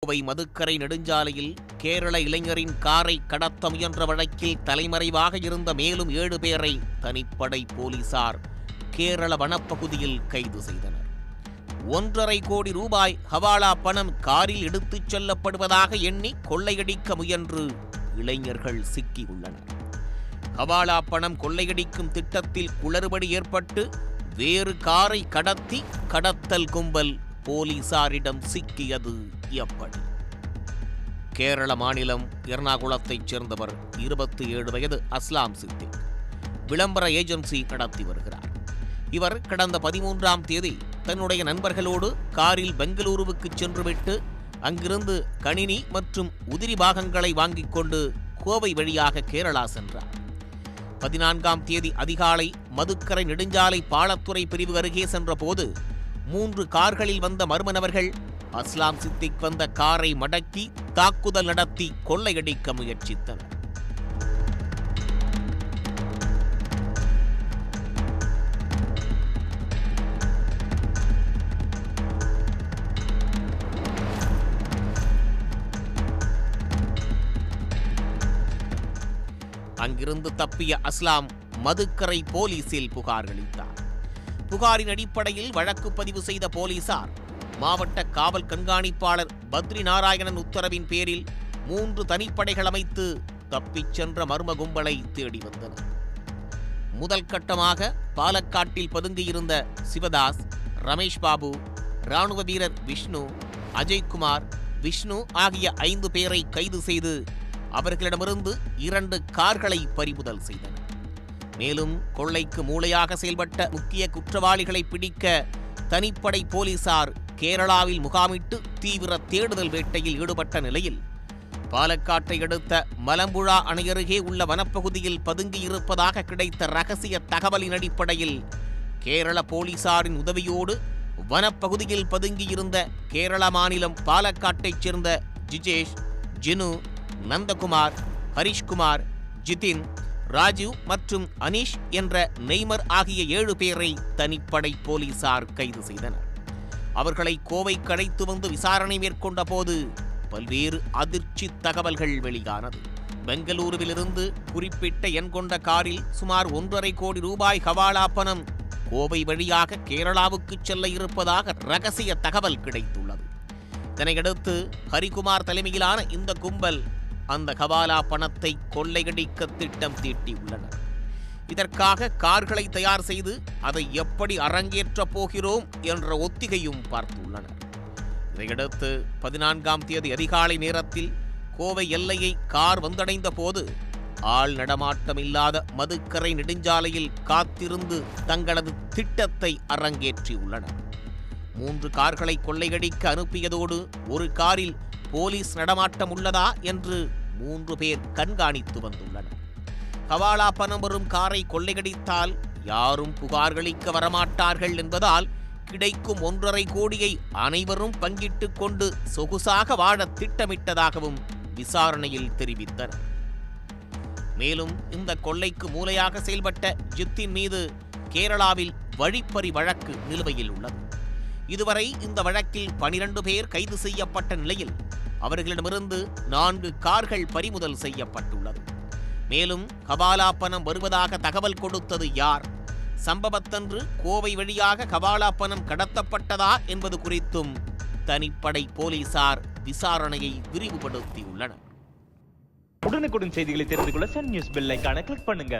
கோவை மதுக்கரை நெடுஞ்சாலையில் கேரள இளைஞரின் காரை கடத்த முயன்ற வழக்கில் தலைமறைவாக இருந்த மேலும் 7 பேரை தனிப்படை போலீசார் கேரள வனப்பகுதியில் கைது செய்தனர். 1.5 கோடி ரூபாய் ஹவாலா பணம் காரில் எடுத்துச் செல்லப்படுவதாக எண்ணி கொள்ளையடிக்க முயன்று இளைஞர்கள் சிக்கியுள்ளனர். ஹவாலா பணம் கொள்ளையடிக்கும் திட்டத்தில் குளறுபடி ஏற்பட்டு வேறு காரை கடத்தி கடத்தல் கும்பல் போலீசாரிடம் சிக்கியது எப்படி? கேரள மாநிலம் எர்ணாகுளத்தைச் சேர்ந்தவர் 27 வயது அஸ்லாம் சித்திக் விளம்பர ஏஜென்சி நடத்தி வருகிறார். இவர் கடந்த 13ஆம் தேதி தன்னுடைய நண்பர்களோடு காரில் பெங்களூருவுக்கு சென்றுவிட்டு அங்கிருந்து கணினி மற்றும் உதிரி பாகங்களை வாங்கிக் கொண்டு கோவை வழியாக கேரளா சென்றார். 14ஆம் தேதி அதிகாலை மதுக்கரை நெடுஞ்சாலை பாலத்துறை பிரிவு அருகே சென்றபோது 3 கார்களில் வந்த மர்ம நபர்கள் அஸ்லாம் சித்திக் வந்த காரை மடக்கி தாக்குதல் நடத்தி கொள்ளையடிக்க முயற்சித்தனர். அங்கிருந்து தப்பிய அஸ்லாம் மதுக்கரை போலீசில் புகார் அளித்தார். புகாரின் அடிப்படையில் வழக்கு பதிவு செய்த போலீசார் மாவட்ட காவல் கண்காணிப்பாளர் பத்ரி நாராயணன் உத்தரவின் பேரில் 3 தனிப்படைகள் அமைத்து தப்பிச் சென்ற மர்ம கும்பலை தேடி வந்தனர். முதல் கட்டமாக பாலக்காட்டில் பதுங்கியிருந்த சிவதாஸ், ரமேஷ் பாபு, ராணுவ வீரர் விஷ்ணு, அஜய்குமார், விஷ்ணு ஆகிய 5 பேரை கைது செய்து அவர்களிடமிருந்து 2 கார்களை பறிமுதல் செய்தனர். மேலும் கொள்ளைக்கு மூளையாக செயல்பட்ட முக்கிய குற்றவாளிகளை பிடிக்க தனிப்படை போலீசார் கேரளாவில் முகாமிட்டு தீவிர தேடுதல் வேட்டையில் ஈடுபட்ட நிலையில் பாலக்காட்டை அடுத்த மலம்புழா அணையருகே உள்ள வனப்பகுதியில் பதுங்கியிருப்பதாக கிடைத்த ரகசிய தகவலின் அடிப்படையில் கேரள போலீசாரின் உதவியோடு வனப்பகுதியில் பதுங்கியிருந்த கேரள மாநிலம் பாலக்காட்டைச் சேர்ந்த ஜிஜேஷ், ஜினு, நந்தகுமார், ஹரிஷ்குமார், ஜிதின், ராஜீவ் மற்றும் அனீஷ் என்ற நெய்மர் ஆகிய 7 பேரை தனிப்படை போலீசார் கைது செய்தனர். அவர்களை கோவைக்கு அழைத்து வந்து விசாரணை மேற்கொண்ட போது பல்வேறு அதிர்ச்சி தகவல்கள் வெளியானது. பெங்களூருவிலிருந்து குறிப்பிட்ட எண் கொண்ட காரில் சுமார் 1.5 கோடி ரூபாய் ஹவாலா பணம் கோவை வழியாக கேரளாவுக்கு செல்ல இருப்பதாக ரகசிய தகவல் கிடைத்துள்ளது. இதனையடுத்து ஹரிகுமார் தலைமையிலான இந்த கும்பல் அந்த ஹவாலா பணத்தை கொள்ளையடிக்க திட்டம் தீட்டியுள்ளனர். இதற்காக கார்களை தயார் செய்து அதை எப்படி அரங்கேற்றப் போகிறோம் என்ற ஒத்திகையும் பார்த்துள்ளனர். இதையடுத்து 14ஆம் தேதி அதிகாலை நேரத்தில் கோவை எல்லையை கார் வந்தடைந்த போது ஆள் நடமாட்டமில்லாத மதுக்கரை நெடுஞ்சாலையில் காத்திருந்து தங்களது திட்டத்தை அரங்கேற்றியுள்ளனர். 3 கார்களை கொள்ளையடிக்க அனுப்பியதோடு ஒரு காரில் போலீஸ் நடமாட்டம் உள்ளதா என்று 3 பேர் கண்காணித்து வந்துள்ளனர். ஹவாலா பணம் வரும் காரை கொள்ளையடித்தால் யாரும் புகார்களிக்க வரமாட்டார்கள் என்பதால் கிடைக்கும் 1.5 கோடியை அனைவரும் பங்கிட்டுக் கொண்டு சொகுசாக வாழ திட்டமிட்டதாகவும் விசாரணையில் தெரிவித்தனர். மேலும் இந்த கொள்ளைக்கு மூளையாக செயல்பட்ட ஜித்தின் மீது கேரளாவில் வழிப்பறி வழக்கு நிலுவையில் உள்ளது. இதுவரை இந்த வழக்கில் 12 பேர் கைது செய்யப்பட்ட நிலையில் அவர்களிடமிருந்து 4 கார்கள் பறிமுதல் செய்யப்பட்டுள்ளது. மேலும் ஹவாலா பணம் வருவதாக தகவல் கொடுத்தது யார், சம்பவத்தன்று கோவை வழியாக ஹவாலா பணம் கடத்தப்பட்டதா என்பது குறித்தும் தனிப்படை போலீசார் விசாரணையை விரிவுபடுத்தியுள்ளனர். உடனுக்குடன் செய்திகளை தெரிந்து கொள்ள சன் நியூஸ் பெல் ஐகானை கிளிக் பண்ணுங்க.